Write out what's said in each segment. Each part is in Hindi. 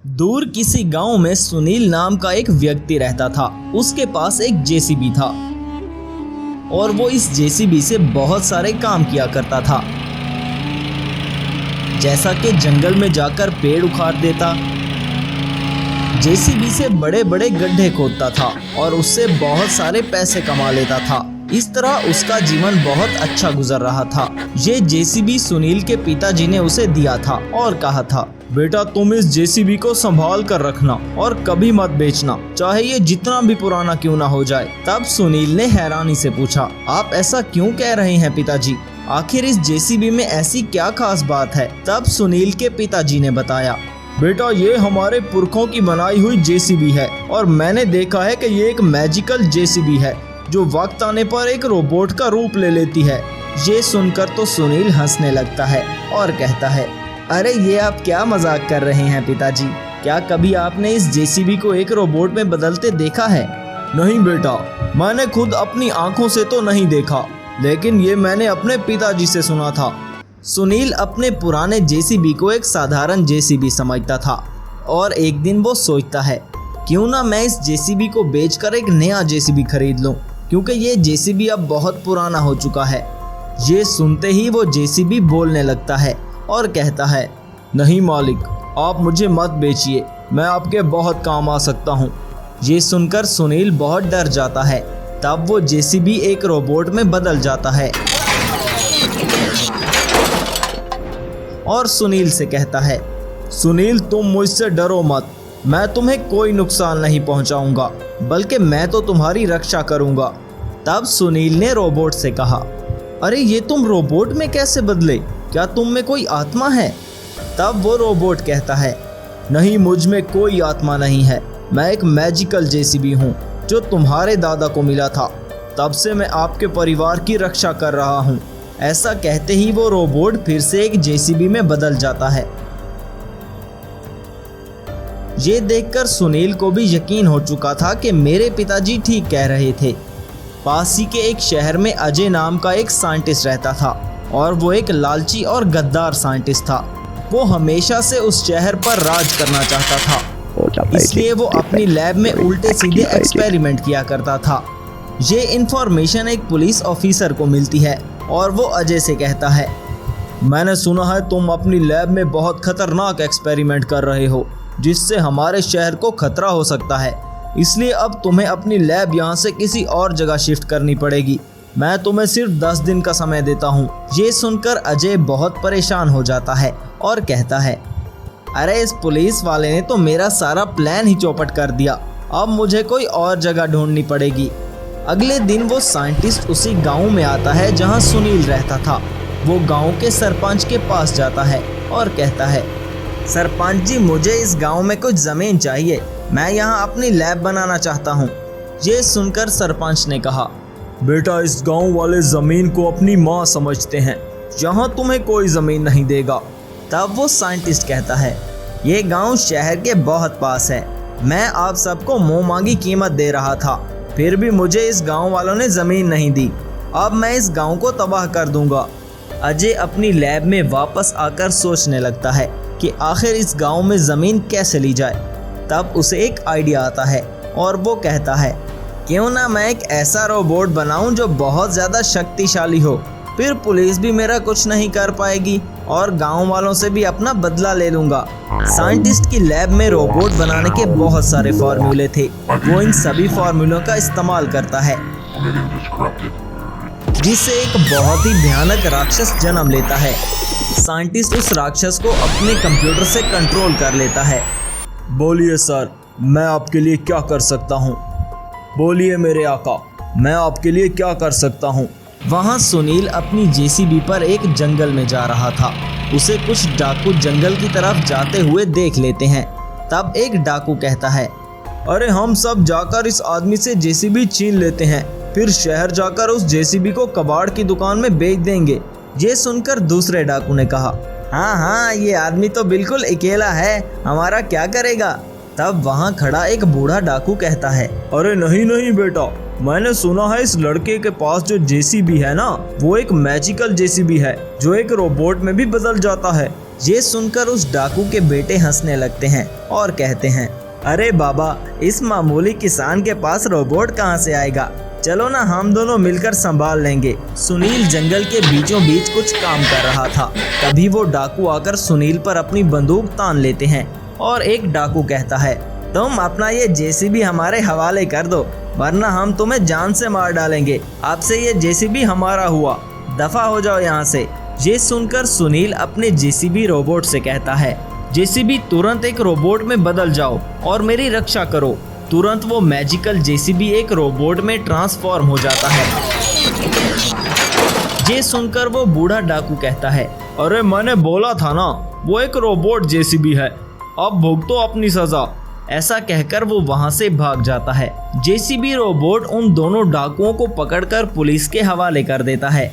दूर किसी गांव में सुनील नाम का एक व्यक्ति रहता था। उसके पास एक जेसीबी था और वो इस जेसीबी से बहुत सारे काम किया करता था, जैसा कि जंगल में जाकर पेड़ उखाड़ देता, जेसीबी से बड़े बड़े गड्ढे खोदता था और उससे बहुत सारे पैसे कमा लेता था। इस तरह उसका जीवन बहुत अच्छा गुजर रहा था। ये जेसीबी सुनील के पिताजी ने उसे दिया था और कहा था, बेटा तुम इस जेसीबी को संभाल कर रखना और कभी मत बेचना, चाहे ये जितना भी पुराना क्यों ना हो जाए। तब सुनील ने हैरानी से पूछा, आप ऐसा क्यों कह रहे हैं पिताजी? आखिर इस जेसीबी में ऐसी क्या खास बात है? तब सुनील के पिताजी ने बताया, बेटा ये हमारे पुरखों की बनाई हुई जेसीबी है और मैंने देखा है कि ये एक मैजिकल जेसीबी है जो वक्त आने पर एक रोबोट का रूप ले लेती है। ये सुनकर तो सुनील हंसने लगता है और कहता है, अरे ये आप क्या मजाक कर रहे हैं पिताजी? क्या कभी आपने इस जेसीबी को एक रोबोट में बदलते देखा है? नहीं बेटा, मैंने खुद अपनी आंखों से तो नहीं देखा, लेकिन ये मैंने अपने पिताजी से सुना था। सुनील अपने पुराने जेसीबी को एक साधारण जेसीबी समझता था और एक दिन वो सोचता है, क्यों ना मैं इस जेसीबी को बेचकर एक नया जेसीबी खरीद लूं, क्योंकि ये जेसीबी अब बहुत पुराना हो चुका है। ये सुनते ही वो जेसीबी बोलने लगता है और कहता है, नहीं मालिक, आप मुझे मत बेचिए, मैं आपके बहुत काम आ सकता हूँ। ये सुनकर सुनील बहुत डर जाता है। तब वो जेसीबी एक रोबोट में बदल जाता है और सुनील से कहता है, सुनील तुम मुझसे डरो मत, मैं तुम्हें कोई नुकसान नहीं पहुंचाऊंगा, बल्कि मैं तो तुम्हारी रक्षा करूंगा। तब सुनील ने रोबोट से कहा, अरे ये तुम रोबोट में कैसे बदले? क्या तुम में कोई आत्मा है? तब वो रोबोट कहता है, नहीं मुझ में कोई आत्मा नहीं है, मैं एक मैजिकल जेसीबी हूँ जो तुम्हारे दादा को मिला था, तब से मैं आपके परिवार की रक्षा कर रहा हूँ। ऐसा कहते ही वो रोबोट फिर से एक जेसीबी में बदल जाता है। ये देखकर सुनील को भी यकीन हो चुका था कि मेरे पिताजी ठीक कह रहे थे। पास ही के एक शहर में अजय नाम का एक साइंटिस्ट रहता था और वो एक लालची और गद्दार साइंटिस्ट था। वो हमेशा से उस शहर पर राज करना चाहता था, इसलिए वो अपनी लैब में उल्टे सीधे एक्सपेरिमेंट किया करता था। ये इन्फॉर्मेशन एक पुलिस ऑफिसर को मिलती है और वो अजय से कहता है, मैंने सुना है तुम अपनी लैब में बहुत खतरनाक एक्सपेरिमेंट कर रहे हो, जिससे हमारे शहर को खतरा हो सकता है, इसलिए अब तुम्हें अपनी लैब यहाँ से किसी और जगह शिफ्ट करनी पड़ेगी। मैं तुम्हें सिर्फ 10 दिन का समय देता हूँ। ये सुनकर अजय बहुत परेशान हो जाता है और कहता है, अरे इस पुलिस वाले ने तो मेरा सारा प्लान ही चौपट कर दिया, अब मुझे कोई और जगह ढूंढनी पड़ेगी। अगले दिन वो साइंटिस्ट उसी गांव में आता है जहां सुनील रहता था। वो गांव के सरपंच के पास जाता है और कहता है, सरपंच जी मुझे इस गांव में कुछ ज़मीन चाहिए, मैं यहां अपनी लैब बनाना चाहता हूं। ये सुनकर सरपंच ने कहा, बेटा इस गांव वाले ज़मीन को अपनी माँ समझते हैं, यहाँ तुम्हें कोई ज़मीन नहीं देगा। तब वो साइंटिस्ट कहता है, ये गांव शहर के बहुत पास है, मैं आप सबको मुँह मांगी कीमत दे रहा था, फिर भी मुझे इस गांव वालों ने ज़मीन नहीं दी, अब मैं इस गांव को तबाह कर दूंगा। अजय अपनी लैब में वापस आकर सोचने लगता है कि आखिर इस गांव में ज़मीन कैसे ली जाए। तब उसे एक आइडिया आता है और वो कहता है, क्यों ना मैं एक ऐसा रोबोट बनाऊं जो बहुत ज़्यादा शक्तिशाली हो, फिर पुलिस भी मेरा कुछ नहीं कर पाएगी और गांव वालों से भी अपना बदला ले लूँगा। साइंटिस्ट की लैब में रोबोट बनाने के बहुत सारे फार्मूले थे। वो इन सभी फार्मूलों का इस्तेमाल करता है, जिससे एक बहुत ही भयानक राक्षस जन्म लेता है। साइंटिस्ट उस राक्षस को अपने कंप्यूटर से कंट्रोल कर लेता है। बोलिए सर, मैं आपके लिए क्या कर सकता हूँ? बोलिए मेरे आका, मैं आपके लिए क्या कर सकता हूँ? वहाँ सुनील अपनी जेसीबी पर एक जंगल में जा रहा था। उसे कुछ डाकू जंगल की तरफ जाते हुए देख लेते हैं। तब एक डाकू कहता है, अरे हम सब जाकर इस आदमी से जेसीबी छीन लेते हैं, फिर शहर जाकर उस जेसीबी को कबाड़ की दुकान में बेच देंगे। ये सुनकर दूसरे डाकू ने कहा, हाँ हाँ ये आदमी तो बिल्कुल अकेला है, हमारा क्या करेगा? तब वहाँ खड़ा एक बूढ़ा डाकू कहता है, अरे नहीं नहीं बेटा, मैंने सुना है इस लड़के के पास जो जेसीबी है ना, वो एक मैजिकल जेसीबी है जो एक रोबोट में भी बदल जाता है। ये सुनकर उस डाकू के बेटे हंसने लगते हैं और कहते हैं, अरे बाबा, इस मामूली किसान के पास रोबोट कहाँ से आएगा, चलो ना हम दोनों मिलकर संभाल लेंगे। सुनील जंगल के बीचों बीच कुछ काम कर रहा था। तभी वो डाकू आकर सुनील पर अपनी बंदूक तान लेते हैं और एक डाकू कहता है, तुम अपना ये जेसीबी हमारे हवाले कर दो, वरना हम तुम्हें जान से मार डालेंगे। आपसे ये जेसीबी हमारा हुआ, दफा हो जाओ यहाँ से। ये सुनकर सुनील अपने जेसीबी रोबोट से कहता है, जेसीबी तुरंत एक रोबोट में बदल जाओ और मेरी रक्षा करो। तुरंत वो मैजिकल जेसीबी एक रोबोट में ट्रांसफॉर्म हो जाता है। ये सुनकर वो बूढ़ा डाकू कहता है, अरे मैंने बोला था ना, वो एक रोबोट जेसीबी है, अब भुगतो अपनी सजा। ऐसा कहकर वो वहां से भाग जाता है। जेसीबी रोबोट उन दोनों डाकुओं को पकड़कर पुलिस के हवाले कर देता है।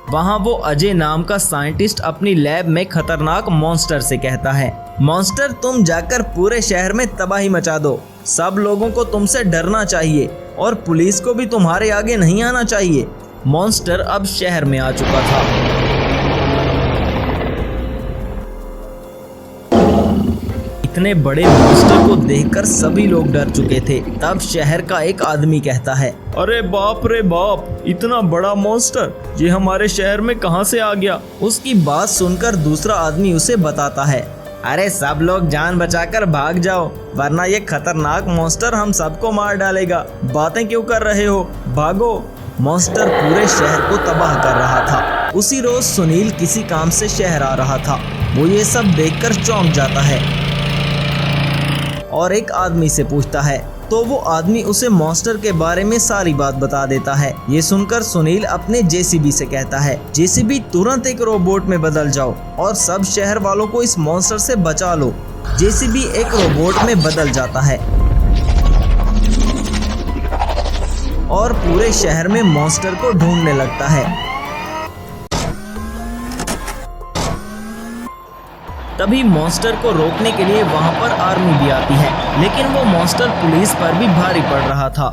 वहां वो अजय नाम का साइंटिस्ट अपनी लैब में खतरनाक मॉन्स्टर से कहता है, मॉन्स्टर तुम जाकर पूरे शहर में तबाही मचा दो, सब लोगों को तुमसे डरना चाहिए और पुलिस को भी तुम्हारे आगे नहीं आना चाहिए। मॉन्स्टर अब शहर में आ चुका था। इतने बड़े मॉन्स्टर को देखकर सभी लोग डर चुके थे। तब शहर का एक आदमी कहता है, अरे बाप रे बाप, इतना बड़ा मॉन्स्टर ये हमारे शहर में कहां से आ गया। उसकी बात सुनकर दूसरा आदमी उसे बताता है, अरे सब लोग जान बचाकर भाग जाओ, वरना ये खतरनाक मॉन्स्टर हम सबको मार डालेगा। बातें क्यों कर रहे हो, भागो। मॉन्स्टर पूरे शहर को तबाह कर रहा था। उसी रोज सुनील किसी काम से शहर आ रहा था। वो ये सब देखकर चौंक जाता है और एक आदमी से पूछता है, तो वो आदमी उसे मॉन्स्टर के बारे में सारी बात बता देता है। ये सुनकर सुनील अपने जेसीबी से कहता है, जेसीबी तुरंत एक रोबोट में बदल जाओ और सब शहर वालों को इस मॉन्स्टर से बचा लो। जेसीबी एक रोबोट में बदल जाता है और पूरे शहर में मॉन्स्टर को ढूंढने लगता है। तभी मॉन्स्टर को रोकने के लिए वहां पर आर्मी भी आती है, लेकिन वो मॉन्स्टर पुलिस पर भी भारी पड़ रहा था।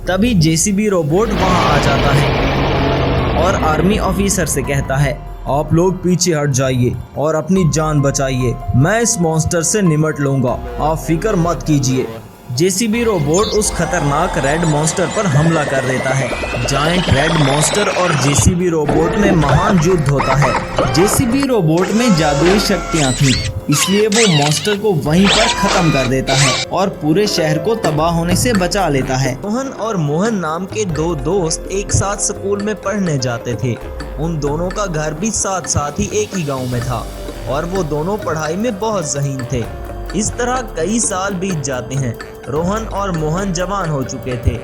तभी जेसीबी रोबोट वहां आ जाता है और आर्मी ऑफिसर से कहता है, आप लोग पीछे हट जाइए और अपनी जान बचाइए, मैं इस मॉन्स्टर से निपट लूंगा, आप फिक्र मत कीजिए। जेसीबी रोबोट उस खतरनाक रेड मॉन्स्टर पर हमला कर देता है। जायंट रेड मॉन्स्टर और जेसीबी रोबोट में महान युद्ध होता है। जेसीबी रोबोट में जादुई शक्तियां थीं, इसलिए वो मॉन्स्टर को वहीं पर खत्म कर देता है और पूरे शहर को तबाह होने से बचा लेता है। रोहन और मोहन नाम के दो दोस्त एक साथ स्कूल में पढ़ने जाते थे। उन दोनों का घर भी साथ साथ ही एक ही गाँव में था और वो दोनों पढ़ाई में बहुत ज़हीन थे। इस तरह कई साल बीत जाते हैं। रोहन और मोहन जवान हो चुके थे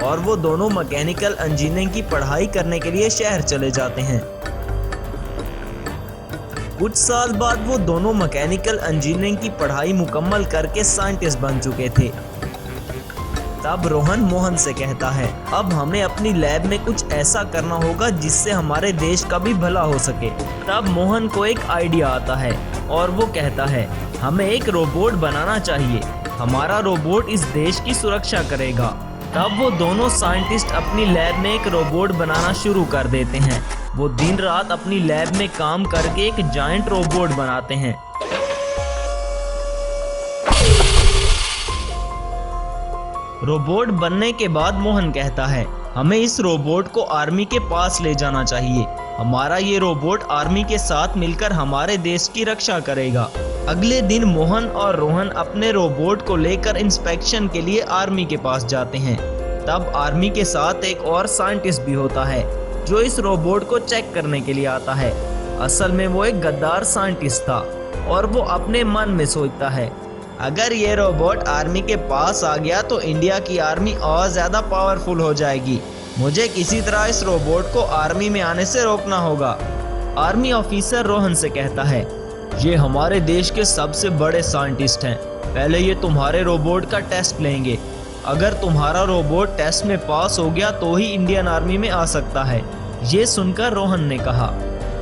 और वो दोनों मैकेनिकल इंजीनियरिंग की पढ़ाई करने के लिए शहर चले जाते हैं। कुछ साल बाद वो दोनों मैकेनिकल इंजीनियरिंग की पढ़ाई मुकम्मल करके साइंटिस्ट बन चुके थे। तब रोहन मोहन से कहता है, अब हमें अपनी लैब में कुछ ऐसा करना होगा जिससे हमारे देश का भी भला हो सके। तब मोहन को एक आइडिया आता है और वो कहता है, हमें एक रोबोट बनाना चाहिए, हमारा रोबोट इस देश की सुरक्षा करेगा। तब वो दोनों साइंटिस्ट अपनी लैब में एक रोबोट बनाना शुरू कर देते हैं। वो दिन रात अपनी लैब में काम करके एक जायंट रोबोट बनाते हैं। रोबोट बनने के बाद मोहन कहता है, हमें इस रोबोट को आर्मी के पास ले जाना चाहिए, हमारा ये रोबोट आर्मी के साथ मिलकर हमारे देश की रक्षा करेगा। अगले दिन मोहन और रोहन अपने रोबोट को लेकर इंस्पेक्शन के लिए आर्मी के पास जाते हैं। तब आर्मी के साथ एक और साइंटिस्ट भी होता है जो इस रोबोट को चेक करने के लिए आता है। असल में वो एक गद्दार साइंटिस्ट था और वो अपने मन में सोचता है, अगर ये रोबोट आर्मी के पास आ गया तो इंडिया की आर्मी और ज़्यादा पावरफुल हो जाएगी। मुझे किसी तरह इस रोबोट को आर्मी में आने से रोकना होगा। आर्मी ऑफिसर रोहन से कहता है, ये हमारे देश के सबसे बड़े साइंटिस्ट हैं, पहले ये तुम्हारे रोबोट का टेस्ट लेंगे। अगर तुम्हारा रोबोट टेस्ट में पास हो गया तो ही इंडियन आर्मी में आ सकता है। ये सुनकर रोहन ने कहा,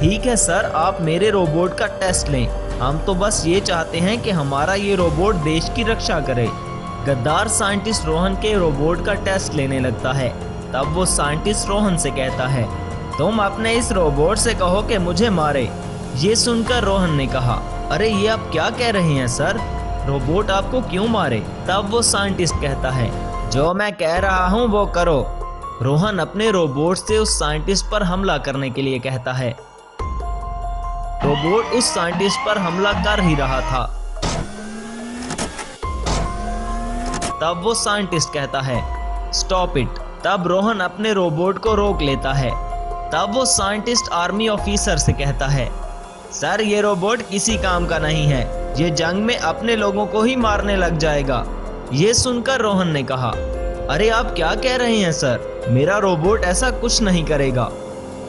ठीक है सर, आप मेरे रोबोट का टेस्ट लें, हम तो बस ये चाहते हैं कि हमारा ये रोबोट देश की रक्षा करे। गद्दार साइंटिस्ट रोहन के रोबोट का टेस्ट लेने लगता है। तब वो साइंटिस्ट रोहन से कहता है, तुम अपने इस रोबोट से कहो कि मुझे मारे। ये सुनकर रोहन ने कहा, अरे ये आप क्या कह रहे हैं सर, रोबोट आपको क्यों मारे? तब वो साइंटिस्ट कहता है, जो मैं कह रहा हूँ वो करो। रोहन अपने रोबोट से उस साइंटिस्ट पर हमला करने के लिए कहता है। रोबोट उस साइंटिस्ट पर हमला कर ही रहा था। तब वो साइंटिस्ट कहता है, स्टॉप इट। तब रोहन अपने रोबोट को रोक लेता है। तब वो साइंटिस्ट आर्मी ऑफिसर से कहता है, सर ये रोबोट किसी काम का नहीं है, ये जंग में अपने लोगों को ही मारने लग जाएगा। ये सुनकर रोहन ने कहा, अरे आप क्या कह रहे हैं सर, मेरा रोबोट ऐसा कुछ नहीं करेगा।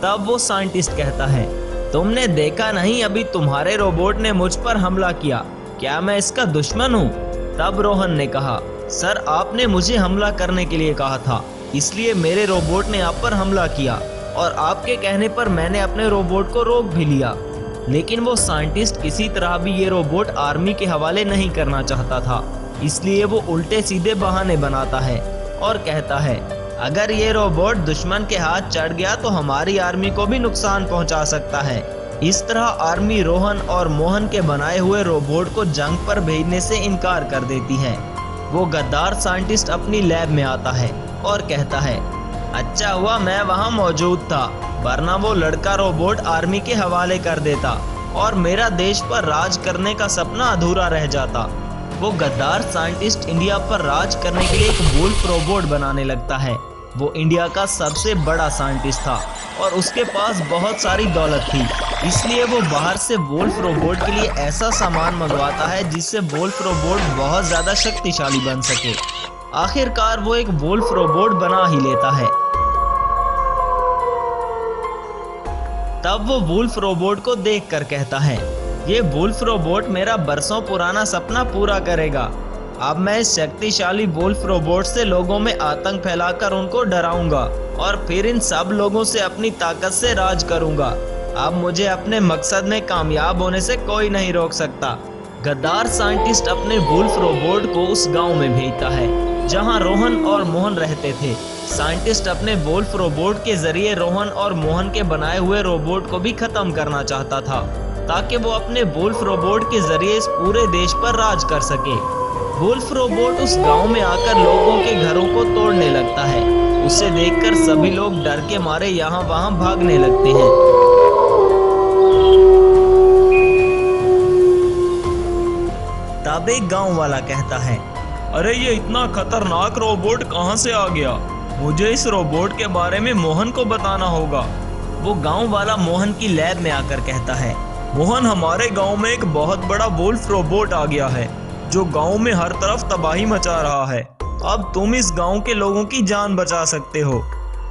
तब वो साइंटिस्ट कहता है, तुमने देखा नहीं अभी तुम्हारे रोबोट ने मुझ पर हमला किया, क्या मैं इसका दुश्मन हूँ? तब रोहन ने कहा, सर आपने मुझे हमला करने के लिए कहा था, इसलिए मेरे रोबोट ने आप पर हमला किया और आपके कहने पर मैंने अपने रोबोट को रोक भी लिया। लेकिन वो साइंटिस्ट किसी तरह भी ये रोबोट आर्मी के हवाले नहीं करना चाहता था, इसलिए वो उल्टे सीधे बहाने बनाता है और कहता है, अगर ये रोबोट दुश्मन के हाथ चढ़ गया तो हमारी आर्मी को भी नुकसान पहुंचा सकता है। इस तरह आर्मी रोहन और मोहन के बनाए हुए रोबोट को जंग पर भेजने से इनकार कर देती है। वो गद्दार साइंटिस्ट अपनी लैब में आता है और कहता है, अच्छा हुआ मैं वहाँ मौजूद था, वरना वो लड़का रोबोट आर्मी के हवाले कर देता और मेरा देश पर राज करने का सपना अधूरा रह जाता। वो गद्दार साइंटिस्ट इंडिया पर राज करने के लिए एक वुल्फ रोबोट बनाने लगता है। वो इंडिया का सबसे बड़ा साइंटिस्ट था और उसके पास बहुत सारी दौलत थी, इसलिए वो बाहर से वुल्फ रोबोट के लिए ऐसा सामान मंगवाता है जिससे वुल्फ रोबोट बहुत ज़्यादा शक्तिशाली बन सके। आखिरकार वो एक वुल्फ रोबोट बना ही लेता है। तब वो वुल्फ रोबोट को देखकर कहता है, ये वुल्फ रोबोट मेरा बरसों पुराना सपना पूरा करेगा। अब मैं इस शक्तिशाली वुल्फ रोबोट से लोगों में आतंक फैलाकर उनको डराऊंगा और फिर इन सब लोगों से अपनी ताकत से राज करूंगा। अब मुझे अपने मकसद में कामयाब होने से कोई नहीं रोक सकता। गद्दार साइंटिस्ट अपने वुल्फ रोबोट को उस गांव में भेजता है जहां रोहन और मोहन रहते थे। साइंटिस्ट अपने वुल्फ रोबोट के जरिए रोहन और मोहन के बनाए हुए रोबोट को भी खत्म करना चाहता था, ताकि वो अपने वुल्फ रोबोट के जरिए इस पूरे देश पर राज कर सके। वुल्फ रोबोट उस गांव में आकर लोगों के घरों को तोड़ने लगता है। उसे देखकर सभी लोग डर के मारे यहाँ वहाँ भागने लगते हैं। तब एक गांव वाला कहता है, अरे ये इतना खतरनाक रोबोट कहाँ से आ गया? मुझे इस रोबोट के बारे में मोहन को बताना होगा। वो गांव वाला मोहन की लैब में आकर कहता है, मोहन हमारे गांव में एक बहुत बड़ा वुल्फ रोबोट आ गया है जो गांव में हर तरफ तबाही मचा रहा है। अब तुम इस गांव के लोगों की जान बचा सकते हो।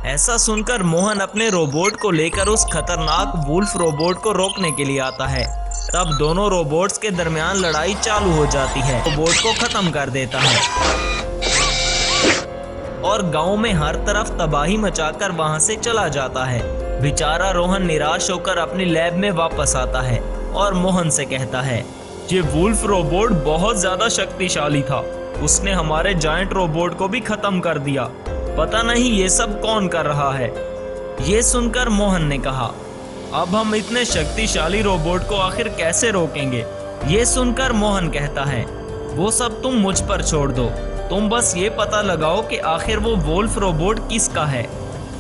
ऐसा सुनकर मोहन अपने रोबोट को लेकर उस खतरनाक वुल्फ रोबोट को रोकने के लिए आता है। तब दोनों रोबोट्स के दरमियान लड़ाई चालू हो जाती है। रोबोट को खत्म कर देता है और गांव में हर तरफ तबाही मचाकर वहां से चला जाता है। बेचारा रोहन निराश होकर अपनी लैब में वापस आता है और मोहन से कहता है, ये वुल्फ रोबोट बहुत ज्यादा शक्तिशाली था, उसने हमारे जायंट रोबोट को भी खत्म कर दिया। पता नहीं ये सब कौन कर रहा है। ये सुनकर मोहन ने कहा, अब हम इतने शक्तिशाली रोबोट को आखिर कैसे रोकेंगे? ये सुनकर मोहन कहता है, वो सब तुम मुझ पर छोड़ दो, तुम बस ये पता लगाओ कि आखिर वो वुल्फ रोबोट किसका है।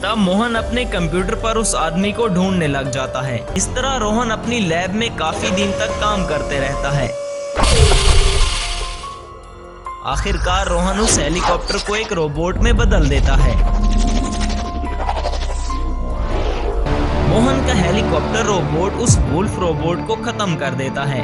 तब मोहन अपने कंप्यूटर पर उस आदमी को ढूंढने लग जाता है। इस तरह रोहन अपनी लैब में काफी दिन तक काम करते रहता है। आखिरकार रोहन उस हेलीकॉप्टर को एक रोबोट में बदल देता है। मोहन का हेलीकॉप्टर रोबोट उस वुल्फ रोबोट को खत्म कर देता है